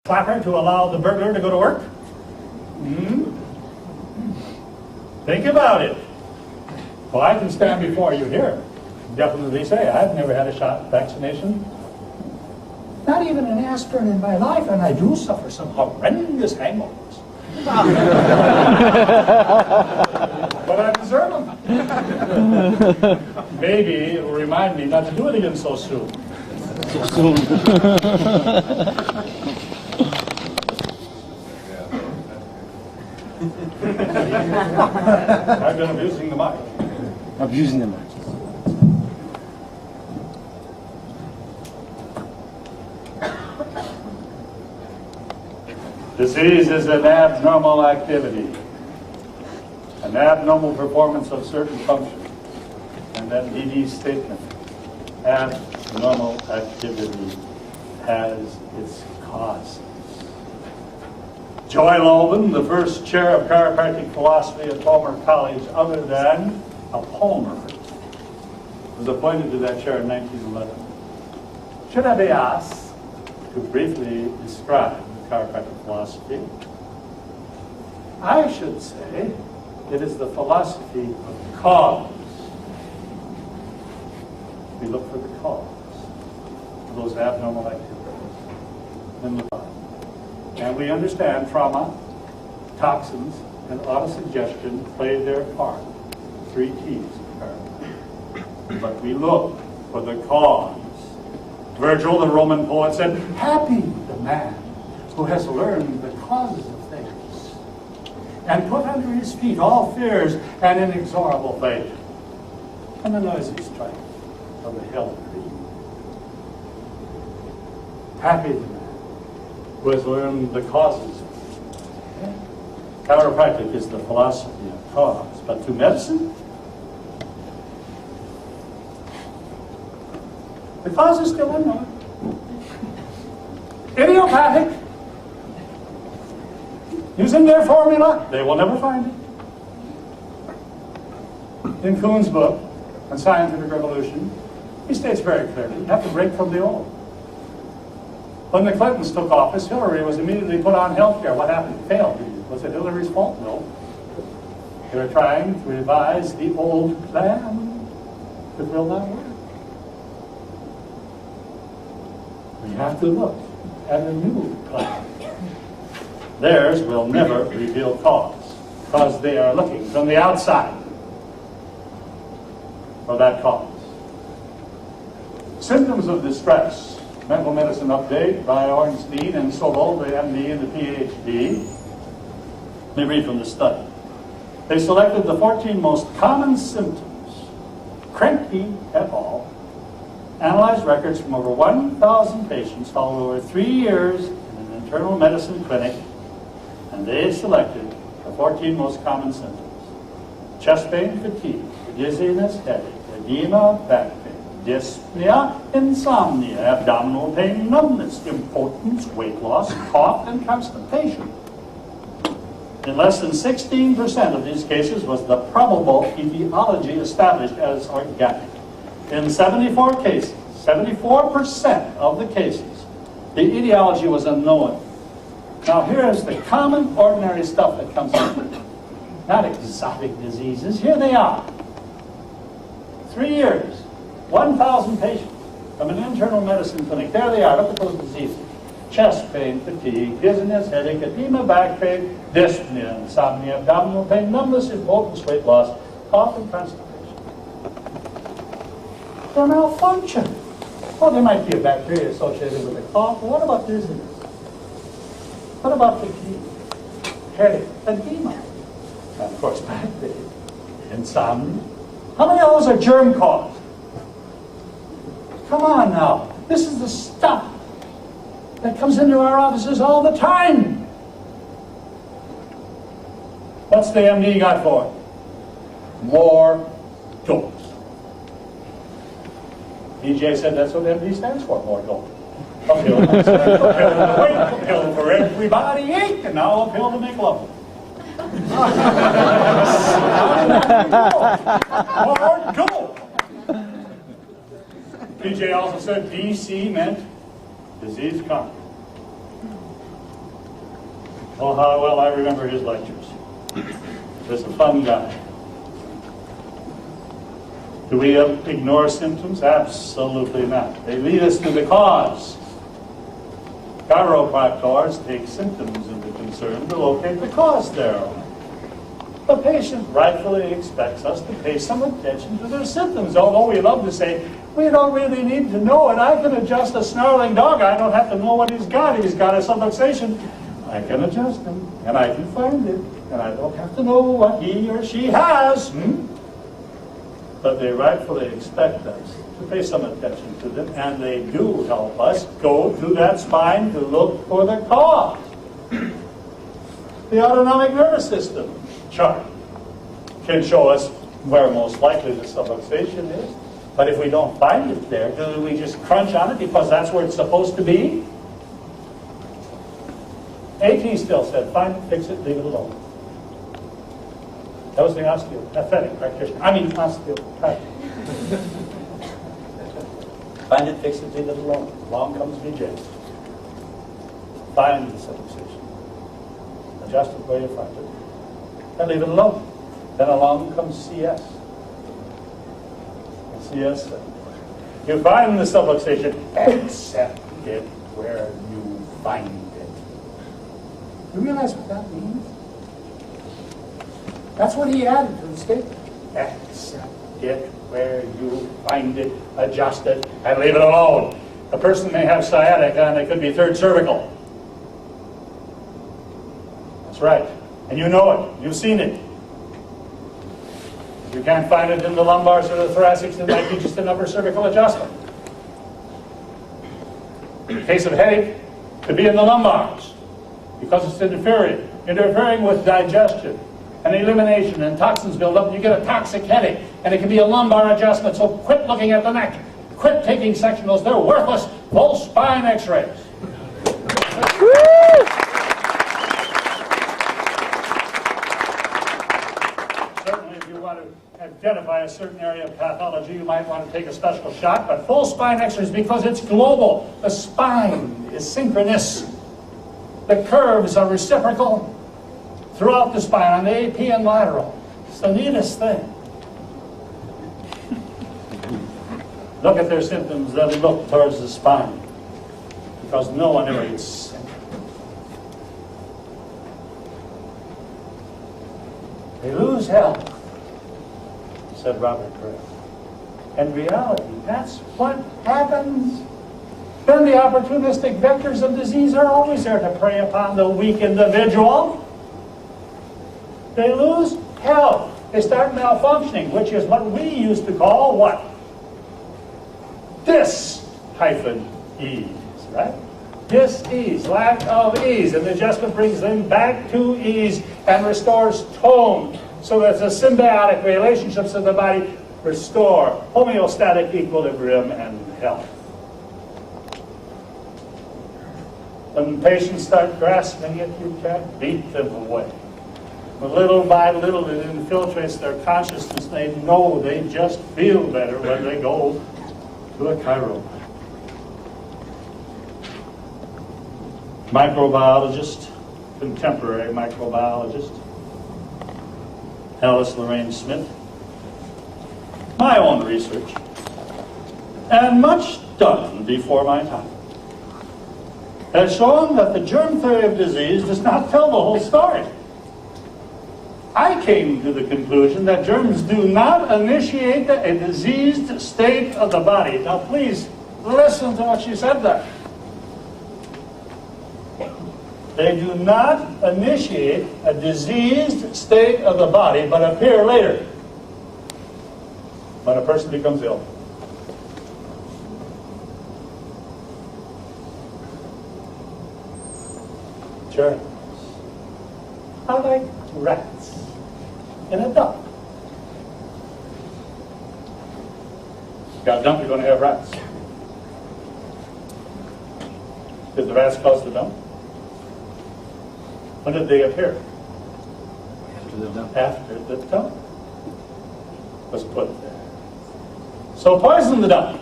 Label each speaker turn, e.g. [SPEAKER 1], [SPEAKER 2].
[SPEAKER 1] clapper to allow the burglar to go to work? Think about it. Well, I can stand before you here. Definitely say I've never had a shot vaccination. Not even an aspirin in my life, and I do suffer some horrendous hangovers. But I deserve them. Maybe it will remind me not to do it again so soon. I've been abusing the mic.
[SPEAKER 2] Abusing the mic.
[SPEAKER 1] Disease is an abnormal activity, an abnormal performance of certain functions. And that DD statement, abnormal activity, has its causes. Joy Loban, the first chair of chiropractic philosophy at Palmer College other than a Palmer, was appointed to that chair in 1911. Should I be asked to briefly describe chiropractic philosophy? I should say it is the philosophy of cause. We look for the cause of those abnormal activities in the body. And we understand trauma, toxins, and autosuggestion play their part. 3 T's, apparently. But we look for the cause. Virgil, the Roman poet, said, "Happy the man who has learned the causes of things, and put under his feet all fears and inexorable faith, and the noisy strife of the hell of greed." Happy the man who has learned the causes. Chiropractic is the philosophy of cause, but to medicine, the cause is still unknown. Idiopathic, using their formula, they will never find it. In Kuhn's book on Scientific Revolution, he states very clearly, you have to break from the old. When the Clintons took office, Hillary was immediately put on health care. What happened? It failed. Was it Hillary's fault? No. They were trying to revise the old plan. It will not work. We have to look at a new plan. Theirs will never reveal cause, because they are looking from the outside for that cause. Symptoms of distress. Mental Medicine Update by Ornstein and Sobel, the MD and the PhD. Let me read from the study. They selected the 14 most common symptoms. Kremke et al. Analyzed records from over 1,000 patients followed over 3 years in an internal medicine clinic, and they selected the 14 most common symptoms. Chest pain, fatigue, dizziness, headache, edema, back pain, dyspnea, insomnia, abdominal pain, numbness, impotence, weight loss, cough, and constipation. In less than 16% of these cases was the probable etiology established as organic. In 74 cases, 74% of the cases, the etiology was unknown. Now here is the common, ordinary stuff that comes in. Not exotic diseases. Here they are. 3 years. 1,000 patients from an internal medicine clinic. There they are. Look at those diseases. Chest pain, fatigue, dizziness, headache, edema, back pain, dyspnea, insomnia, abdominal pain, numbness, impotence, weight loss, cough, and constipation. They're malfunction. Well, there might be a bacteria associated with the cough. What about dizziness? What about fatigue, headache, edema? And of course, back pain, insomnia. How many of those are germ caused? Come on now. This is the stuff that comes into our offices all the time. What's the MD got for it? More dose. DJ said that's what MD stands for, more dose. A pill to stand, a pill to wait, a pill for everybody ache, and now a pill to make love. More dose. PJ also said DC meant disease conquered. Oh, how well I remember his lectures. He was a fun guy. Do we ignore symptoms? Absolutely not. They lead us to the cause. Chiropractors take symptoms into concern to locate the cause thereof. The patient rightfully expects us to pay some attention to their symptoms, although we love to say, we don't really need to know it. I can adjust a snarling dog. I don't have to know what he's got. If he's got a subluxation, I can adjust him, and I can find it, and I don't have to know what he or she has. But they rightfully expect us to pay some attention to them, and they do help us go to that spine to look for the cause. The autonomic nervous system chart can show us where most likely the subluxation is. But if we don't find it there, do we just crunch on it because that's where it's supposed to be? AT still said, find it, fix it, leave it alone. That was the osteopathic practitioner. I mean, osteopathic. Find it, fix it, leave it alone. Along comes BJ. Find the subluxation. Adjust it where you find it. And leave it alone. Then along comes CS. And CS said, you find the subluxation, accept it where you find it. You realize what that means? That's what he added to the statement. Accept it where you find it, adjust it, and leave it alone. A person may have sciatica and it could be third cervical. That's right. And you know it. You've seen it. If you can't find it in the lumbars or the thoracics, it might be just an upper cervical adjustment. In case of headache, it could be in the lumbars because it's interfering with digestion and elimination, and toxins build up, and you get a toxic headache, and it can be a lumbar adjustment. So quit looking at the neck. Quit taking sectionals. They're worthless. Full spine x-rays. Identify a certain area of pathology, you might want to take a special shot, but full spine x-rays, because it's global. The spine is synchronous. The curves are reciprocal throughout the spine, on the AP and lateral. It's the neatest thing. Look at their symptoms, then look towards the spine, because no one ever gets sick. They lose health, said Robert Gray. In reality, that's what happens. Then the opportunistic vectors of disease are always there to prey upon the weak individual. They lose health. They start malfunctioning, which is what we used to call what? Dis-ease, right? Dis-ease, lack of ease. And the adjustment brings them back to ease and restores tone. So that the symbiotic relationships of the body restore homeostatic equilibrium and health. When patients start grasping it, you can't beat them away. But little by little, it infiltrates their consciousness. They know they just feel better when they go to a chiropractor. Microbiologist, contemporary microbiologist, Alice Lorraine Smith, my own research, and much done before my time, has shown that the germ theory of disease does not tell the whole story. I came to the conclusion that germs do not initiate a diseased state of the body. Now please, listen to what she said there. They do not initiate a diseased state of the body, but appear later when a person becomes ill. Germs are like rats in a dump. You got a dump, you're going to have rats. Did the rats cause the dump? When did they appear?
[SPEAKER 2] After the dump.
[SPEAKER 1] After the dump was put there. So poison the dump.